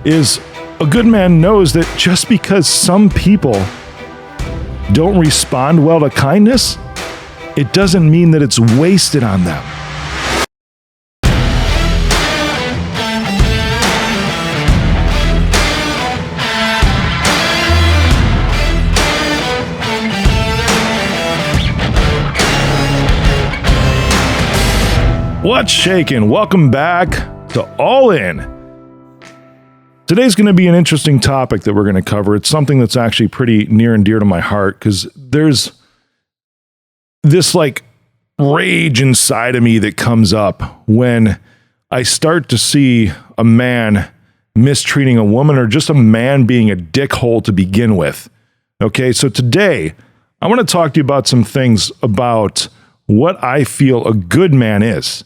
is a good man knows that just because some people don't respond well to kindness, it doesn't mean that it's wasted on them. What's shakin'? Welcome back to All In. Today's going to be an interesting topic that we're going to cover. It's something that's actually pretty near and dear to my heart because there's this like rage inside of me that comes up when I start to see a man mistreating a woman or just a man being a dickhole to begin with. Okay, so today I want to talk to you about some things about what I feel a good man is.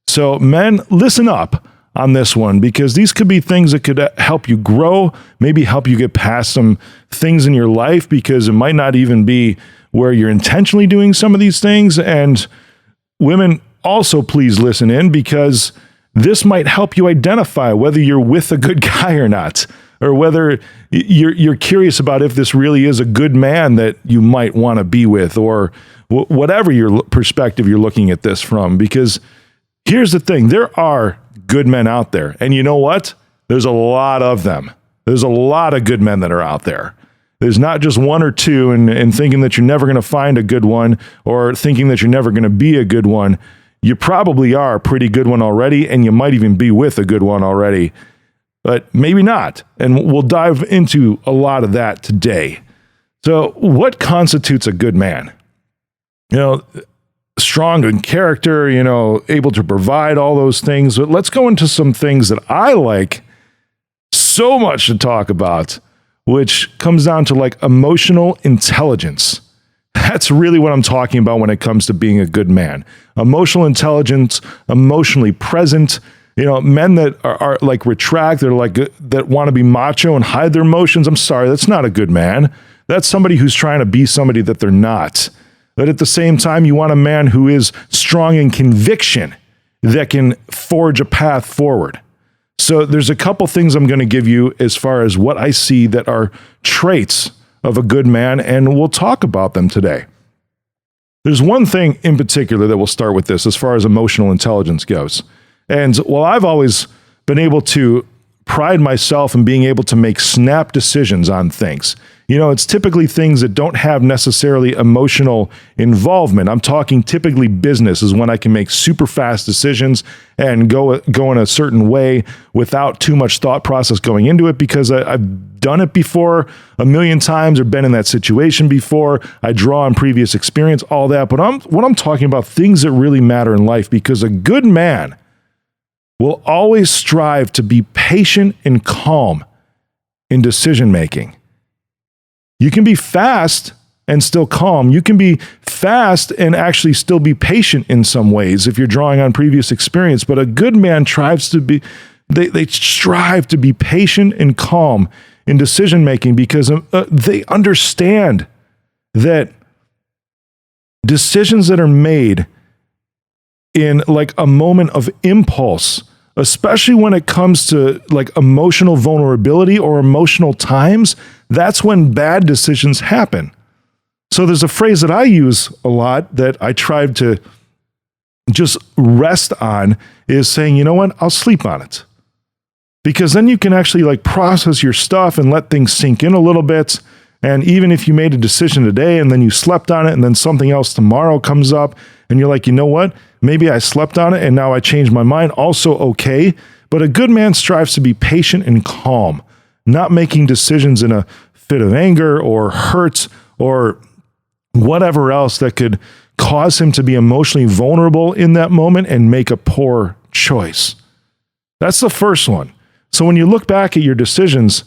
So men, listen up on this one, because these could be things that could help you grow, maybe help you get past some things in your life, because it might not even be where you're intentionally doing some of these things. And women, also please listen in, because this might help you identify whether you're with a good guy or not, or whether you're curious about if this really is a good man that you might want to be with, or whatever your perspective you're looking at this from. Because here's the thing, there are good men out there. And you know what? There's a lot of them. There's a lot of good men that are out there. There's not just one or two, and thinking that you're never going to find a good one, or thinking that you're never going to be a good one. You probably are a pretty good one already, and you might even be with a good one already, but maybe not. And we'll dive into a lot of that today. So what constitutes a good man? You know, strong in character, you know, able to provide all those things. But let's go into some things that I like so much to talk about, which comes down to like emotional intelligence. That's really what I'm talking about when it comes to being a good man. Emotional intelligence, emotionally present. You know, men that are like retract, they're like that want to be macho and hide their emotions. I'm sorry, that's not a good man. That's somebody who's trying to be somebody that they're not. But at the same time, you want a man who is strong in conviction that can forge a path forward. So there's a couple things I'm going to give you as far as what I see that are traits of a good man, and we'll talk about them today. There's one thing in particular that we'll start with this as far as emotional intelligence goes. And while I've always been able to pride myself in being able to make snap decisions on things, you know, it's typically things that don't have necessarily emotional involvement. I'm talking typically business is when I can make super fast decisions and go in a certain way without too much thought process going into it, because I've done it before a million times or been in that situation before. I draw on previous experience, all that. But what I'm talking about, things that really matter in life, because a good man will always strive to be patient and calm in decision making. You can be fast and still calm. You can be fast and actually still be patient in some ways if you're drawing on previous experience. But a good man strives to be, they strive to be patient and calm in decision making, because they understand that decisions that are made in like a moment of impulse, especially when it comes to like emotional vulnerability or emotional times, that's when bad decisions happen. So there's a phrase that I use a lot that I tried to just rest on, is saying, you know what, I'll sleep on it. Because then you can actually like process your stuff and let things sink in a little bit. And even if you made a decision today and then you slept on it and then something else tomorrow comes up and you're like, you know what, maybe I slept on it and now I changed my mind, also okay. But a good man strives to be patient and calm, not making decisions in a fit of anger or hurt or whatever else that could cause him to be emotionally vulnerable in that moment and make a poor choice. That's the first one. So when you look back at your decisions,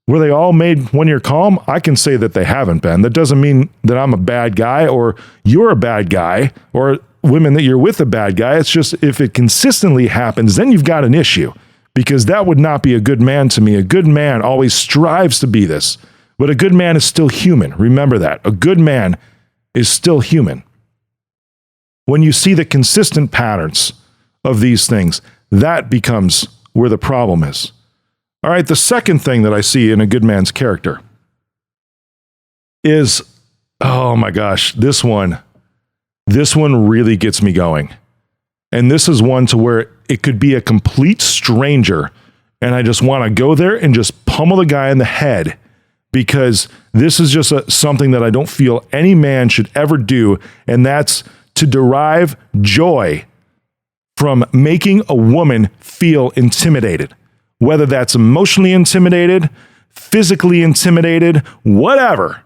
were they all made when you're calm? I can say that they haven't been. That doesn't mean that I'm a bad guy or you're a bad guy or women that you're with a bad guy. It's just if it consistently happens, then you've got an issue, because that would not be a good man to me. A good man always strives to be this, but a good man is still human. Remember that. A good man is still human. When you see the consistent patterns of these things, that becomes where the problem is. All right, the second thing that I see in a good man's character is, oh my gosh, this one really gets me going. And this is one to where it could be a complete stranger, and I just want to go there and just pummel the guy in the head, because this is just something that I don't feel any man should ever do, and that's to derive joy from making a woman feel intimidated. Whether that's emotionally intimidated, physically intimidated, whatever.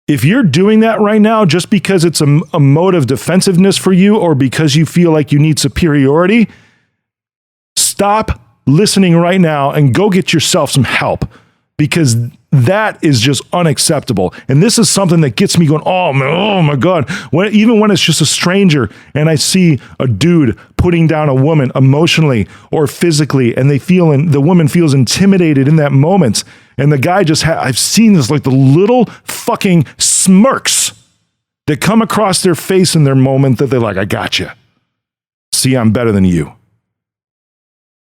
If you're doing that right now just because it's a mode of defensiveness for you, or because you feel like you need superiority, stop listening right now and go get yourself some help, because that is just unacceptable. And this is something that gets me going, oh my God. Even when it's just a stranger and I see a dude putting down a woman emotionally or physically, and the woman feels intimidated in that moment. And the guy I've seen this, like the little fucking smirks that come across their face in their moment that they're like, I got you. See, I'm better than you.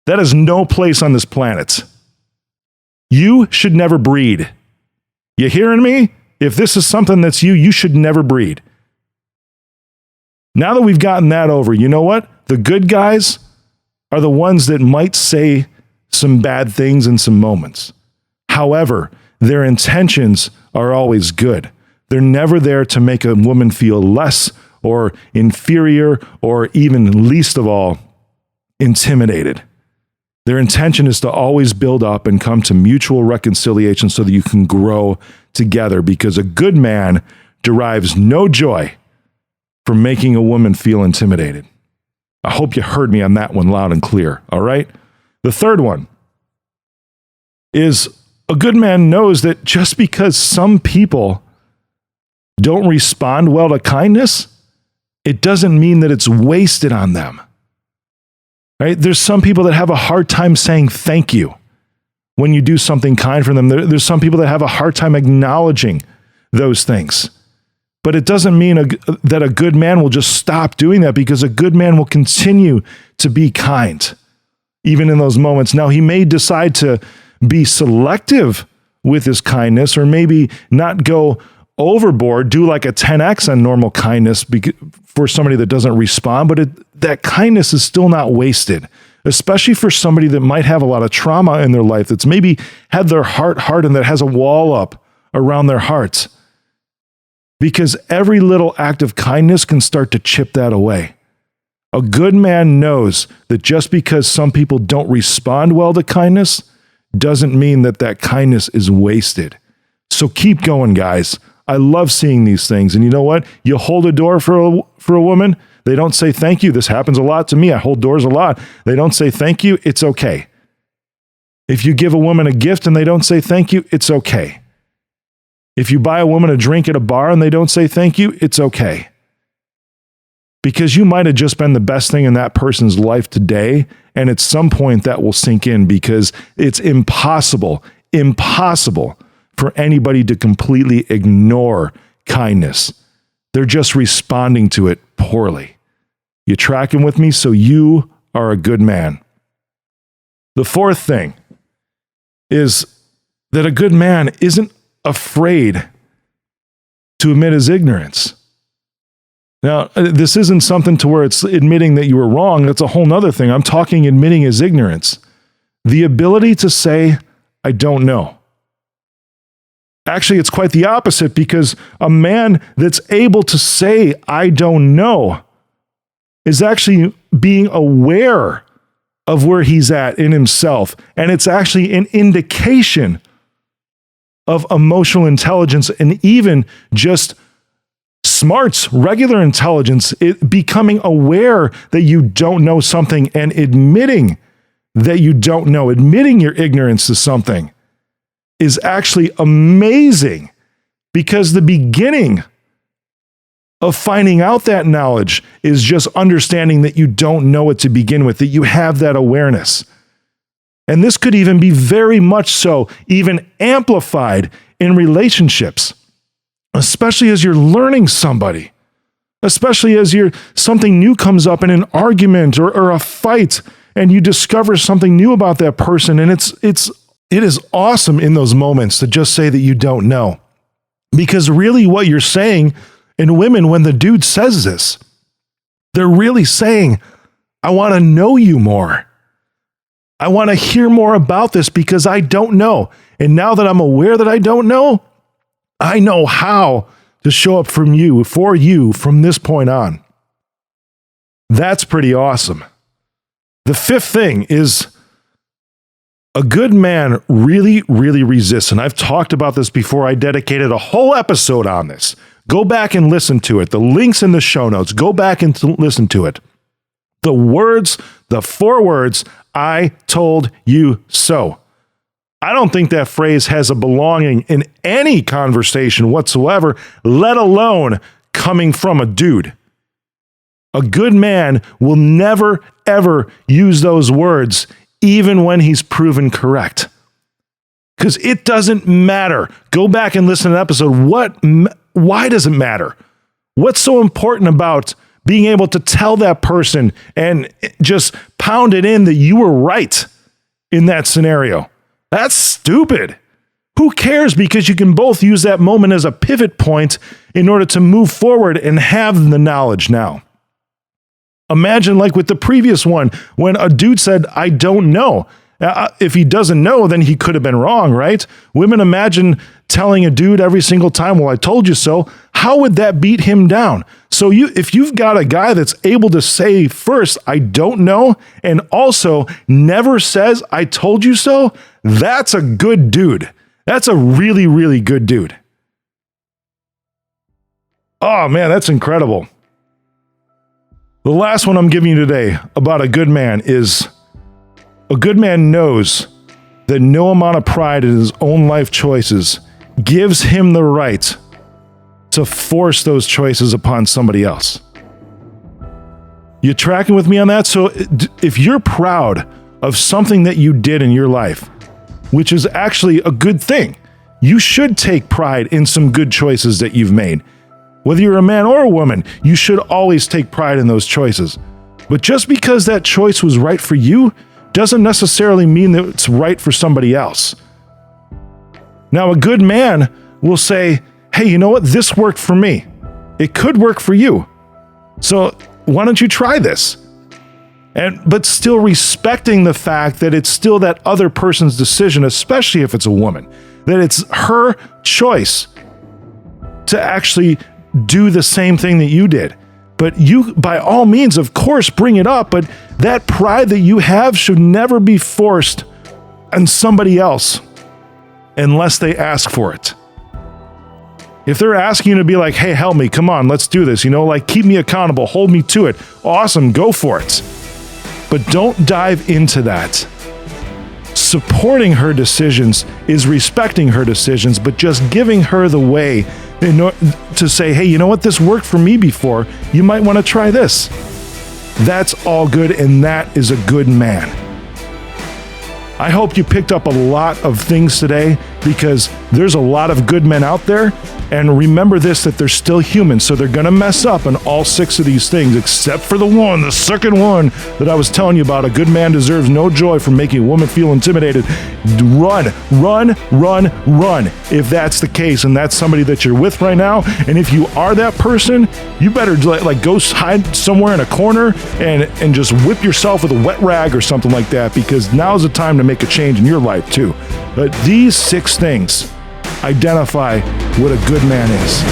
That is no place on this planet. You should never breed. You hearing me? If this is something that's you should never breed. Now that we've gotten that over, you know what? The good guys are the ones that might say some bad things in some moments. However, their intentions are always good. They're never there to make a woman feel less or inferior, or even least of all, intimidated. Their intention is to always build up and come to mutual reconciliation so that you can grow together, because a good man derives no joy from making a woman feel intimidated. I hope you heard me on that one loud and clear, all right? The third one is a good man knows that just because some people don't respond well to kindness, it doesn't mean that it's wasted on them. Right? There's some people that have a hard time saying thank you when you do something kind for them. There's some people that have a hard time acknowledging those things. But it doesn't mean that a good man will just stop doing that, because a good man will continue to be kind, even in those moments. Now, he may decide to be selective with his kindness, or maybe not go overboard, do like a 10x on normal kindness for somebody that doesn't respond, but that kindness is still not wasted, especially for somebody that might have a lot of trauma in their life, that's maybe had their heart hardened, that has a wall up around their hearts. Because every little act of kindness can start to chip that away. A good man knows that just because some people don't respond well to kindness doesn't mean that kindness is wasted. So keep going, guys. I love seeing these things. And you know what? You hold a door for a woman, they don't say thank you. This happens a lot to me. I hold doors a lot. They don't say thank you. It's okay. If you give a woman a gift and they don't say thank you, it's okay. If you buy a woman a drink at a bar and they don't say thank you, it's okay. Because you might have just been the best thing in that person's life today, and at some point that will sink in, because it's impossible for anybody to completely ignore kindness. They're just responding to it poorly. You tracking with me? So you are a good man. The fourth thing is that a good man isn't afraid to admit his ignorance. Now, this isn't something to where it's admitting that you were wrong. That's a whole nother thing. I'm talking admitting his ignorance. The ability to say, I don't know. Actually, it's quite the opposite, because a man that's able to say, I don't know, is actually being aware of where he's at in himself. And it's actually an indication of emotional intelligence, and even just smarts, regular intelligence, becoming aware that you don't know something and admitting that you don't know, admitting your ignorance to something is actually amazing, because the beginning of finding out that knowledge is just understanding that you don't know it to begin with, that you have that awareness. And this could even be very much so, even amplified in relationships, especially as you're learning somebody, especially as something new comes up in an argument or a fight, and you discover something new about that person. And it is awesome in those moments to just say that you don't know. Because really what you're saying in women, when the dude says this, they're really saying, I want to know you more. I want to hear more about this because I don't know. And now that I'm aware that I don't know, I know how to show up for you from this point on. That's pretty awesome. The fifth thing is a good man really, really resists. And I've talked about this before. I dedicated a whole episode on this. Go back and listen to it. The link's in the show notes. Go back and listen to it. The 4 words, I told you so. I don't think that phrase has a belonging in any conversation whatsoever, let alone coming from a dude. A good man will never, ever use those words, even when he's proven correct. Because it doesn't matter. Go back and listen to the episode. Why does it matter? What's so important about being able to tell that person and just pound it in that you were right in that scenario? That's stupid. Who cares? Because you can both use that moment as a pivot point in order to move forward and have the knowledge now. Imagine like with the previous one, when a dude said, I don't know. If he doesn't know, then he could have been wrong, right? Women, imagine telling a dude every single time, well, I told you so. How would that beat him down? So if you've got a guy that's able to say first, I don't know, and also never says, I told you so, that's a good dude. That's a really, really good dude. Oh man, that's incredible. The last one I'm giving you today about a good man is a good man knows that no amount of pride in his own life choices gives him the right to force those choices upon somebody else. You tracking with me on that? So if you're proud of something that you did in your life, which is actually a good thing, you should take pride in some good choices that you've made. Whether you're a man or a woman, you should always take pride in those choices. But just because that choice was right for you doesn't necessarily mean that it's right for somebody else. Now, a good man will say, hey, you know what? This worked for me. It could work for you. So why don't you try this? But still respecting the fact that it's still that other person's decision, especially if it's a woman, that it's her choice to actually do the same thing that you did. But you, by all means, of course, bring it up, but that pride that you have should never be forced on somebody else unless they ask for it. If they're asking you to be like, hey, help me, come on, let's do this, like keep me accountable, hold me to it, awesome, go for it. But don't dive into that. Supporting her decisions is respecting her decisions, but just giving her the way to say, hey, you know what? This worked for me before. You might want to try this. That's all good, and that is a good man. I hope you picked up a lot of things today because there's a lot of good men out there. And remember this, that they're still human, so they're going to mess up on all 6 of these things, except for the second one that I was telling you about. A good man deserves no joy from making a woman feel intimidated. Run, run, run, run. If that's the case, and that's somebody that you're with right now, and if you are that person, you better like go hide somewhere in a corner and just whip yourself with a wet rag or something like that, because now's the time to make a change in your life too. But these 6 things identify what a good man is.